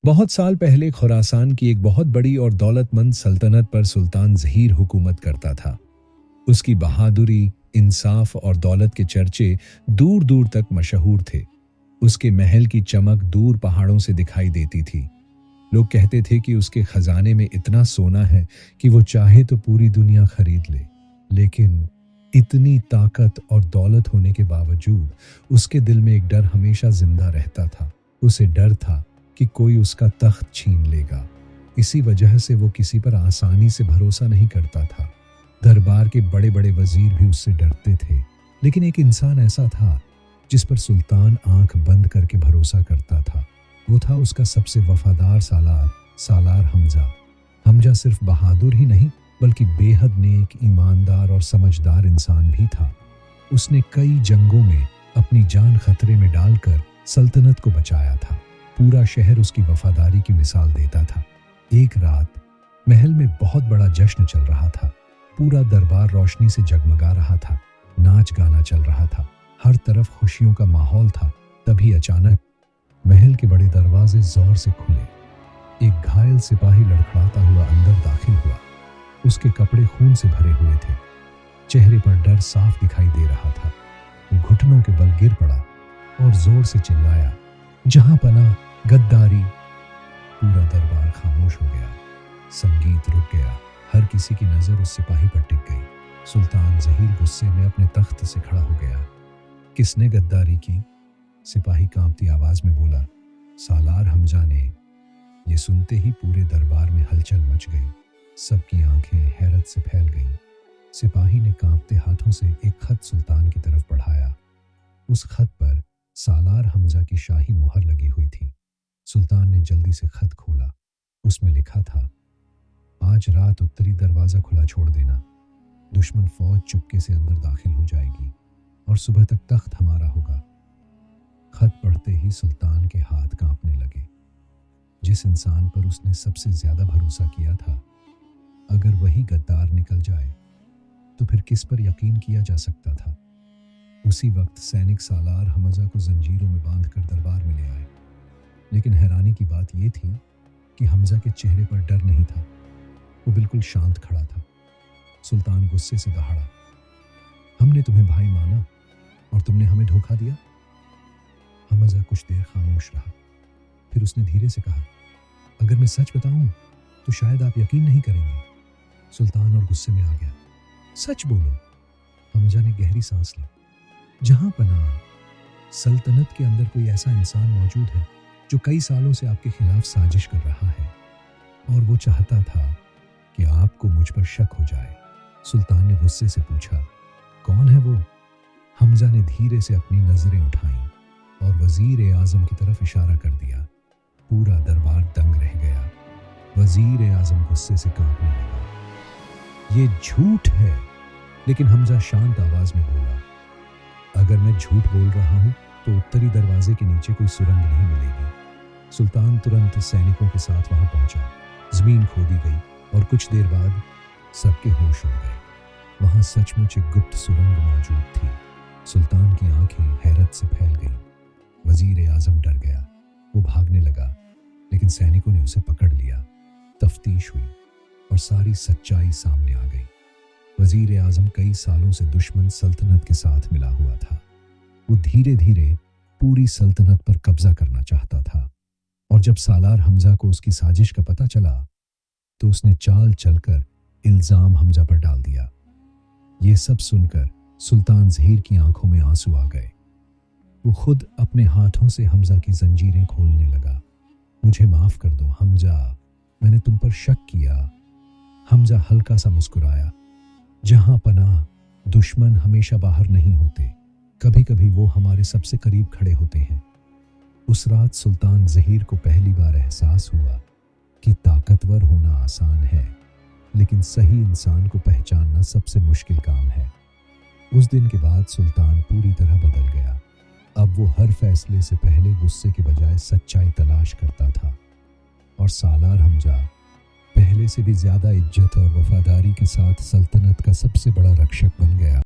बहुत साल पहले खुरासान की एक बहुत बड़ी और दौलतमंद सल्तनत पर सुल्तान ज़हीर हुकूमत करता था। उसकी बहादुरी, इंसाफ और दौलत के चर्चे दूर दूर तक मशहूर थे। उसके महल की चमक दूर पहाड़ों से दिखाई देती थी। लोग कहते थे कि उसके खजाने में इतना सोना है कि वो चाहे तो पूरी दुनिया खरीद ले। लेकिन इतनी ताकत और दौलत होने के बावजूद उसके दिल में एक डर हमेशा जिंदा रहता था। उसे डर था कि कोई उसका तख्त छीन लेगा। इसी वजह से वो किसी पर आसानी से भरोसा नहीं करता था। दरबार के बड़े बड़े वजीर भी उससे डरते थे। लेकिन एक इंसान ऐसा था जिस पर सुल्तान आंख बंद करके भरोसा करता था। वो था उसका सबसे वफादार सालार, सालार हमजा। हमजा सिर्फ बहादुर ही नहीं बल्कि बेहद नेक, ईमानदार और समझदार इंसान भी था। उसने कई जंगों में अपनी जान खतरे में डालकर सल्तनत को बचाया था। पूरा शहर उसकी वफादारी की मिसाल देता था। एक रात महल में बहुत बड़ा जश्न चल रहा था। पूरा दरबार रोशनी से जगमगा रहा था। नाच गाना चल रहा था। हर तरफ खुशियों का माहौल था। तभी अचानक महल के बड़े दरवाजे जोर से खुले। एक घायल सिपाही लड़खड़ाता हुआ अंदर दाखिल हुआ। उसके कपड़े खून से भरे हुए थे। चेहरे पर डर साफ दिखाई दे रहा था। वो घुटनों के बल गिर पड़ा और जोर से चिल्लाया, जहां पना गद्दारी। पूरा दरबार खामोश हो गया। संगीत रुक गया। हर किसी की नजर उस सिपाही पर टिक गई। सुल्तान ज़हीर गुस्से में अपने तख्त से खड़ा हो गया। किसने गद्दारी की? सिपाही कांपती आवाज में बोला, सालार हमजा ने। ये सुनते ही पूरे दरबार में हलचल मच गई। सबकी आंखें हैरत से फैल गईं। सिपाही ने कांपते हाथों से एक खत सुल्तान की तरफ बढ़ाया। उस खत पर सालार हमजा की शाही मुहर लगी हुई थी। सुल्तान ने जल्दी से खत खोला। उसमें लिखा था, आज रात उत्तरी दरवाजा खुला छोड़ देना। दुश्मन फौज चुपके से अंदर दाखिल हो जाएगी और सुबह तक तख्त हमारा होगा। खत पढ़ते ही सुल्तान के हाथ कांपने लगे। जिस इंसान पर उसने सबसे ज्यादा भरोसा किया था, अगर वही गद्दार निकल जाए तो फिर किस पर यकीन किया जा सकता था? उसी वक्त सैनिक सालार हमजा को जंजीरों में बांधकर दरबार में ले आए। लेकिन हैरानी की बात यह थी कि हमजा के चेहरे पर डर नहीं था। वो बिल्कुल शांत खड़ा था। सुल्तान गुस्से से दहाड़ा, हमने तुम्हें भाई माना और तुमने हमें धोखा दिया। हमजा कुछ देर खामोश रहा। फिर उसने धीरे से कहा, अगर मैं सच बताऊं तो शायद आप यकीन नहीं करेंगे। सुल्तान और गुस्से में आ गया। सच बोलो। हमजा ने गहरी सांस ली। जहां पनाह, सल्तनत के अंदर कोई ऐसा इंसान मौजूद है जो कई सालों से आपके खिलाफ साजिश कर रहा है और वो चाहता था कि आपको मुझ पर शक हो जाए। सुल्तान ने गुस्से से पूछा, कौन है वो? हमजा ने धीरे से अपनी नजरें उठाईं और वजीर आजम की तरफ इशारा कर दिया। पूरा दरबार दंग रह गया। वजीर आजम गुस्से से कांपने लगा। ये झूठ है। लेकिन हमजा शांत आवाज में बोला, अगर मैं झूठ बोल रहा हूं तो उत्तरी दरवाजे के नीचे कोई सुरंग नहीं मिलेगी। सुल्तान तुरंत सैनिकों के साथ वहां पहुंचा। जमीन खोदी गई और कुछ देर बाद सबके होश उड़ गए। वहां सचमुच एक गुप्त सुरंग मौजूद थी। सुल्तान की आंखें हैरत से फैल गईं। वजीर आजम डर गया। वो भागने लगा, लेकिन सैनिकों ने उसे पकड़ लिया। तफ्तीश हुई और सारी सच्चाई सामने आ गई। वजीर आजम कई सालों से दुश्मन सल्तनत के साथ मिला हुआ था। वो धीरे धीरे पूरी सल्तनत पर कब्जा करना चाहता था और जब सालार हमजा को उसकी साजिश का पता चला तो उसने चाल चलकर इल्जाम हमजा पर डाल दिया। ये सब सुनकर सुल्तान ज़हीर की आंखों में आंसू आ गए। वो खुद अपने हाथों से हमजा की जंजीरें खोलने लगा। मुझे माफ कर दो हमजा, मैंने तुम पर शक किया। हमजा हल्का सा मुस्कुराया। जहां पनाह, दुश्मन हमेशा बाहर नहीं होते, कभी कभी वो हमारे सबसे करीब खड़े होते हैं। उस रात सुल्तान ज़हीर को पहली बार एहसास हुआ कि ताकतवर होना आसान है, लेकिन सही इंसान को पहचानना सबसे मुश्किल काम है। उस दिन के बाद सुल्तान पूरी तरह बदल गया। अब वो हर फैसले से पहले गुस्से के बजाय सच्चाई तलाश करता था और सालार हमजा पहले से भी ज्यादा इज्जत और वफादारी के साथ सल्तनत का सबसे बड़ा रक्षक बन गया।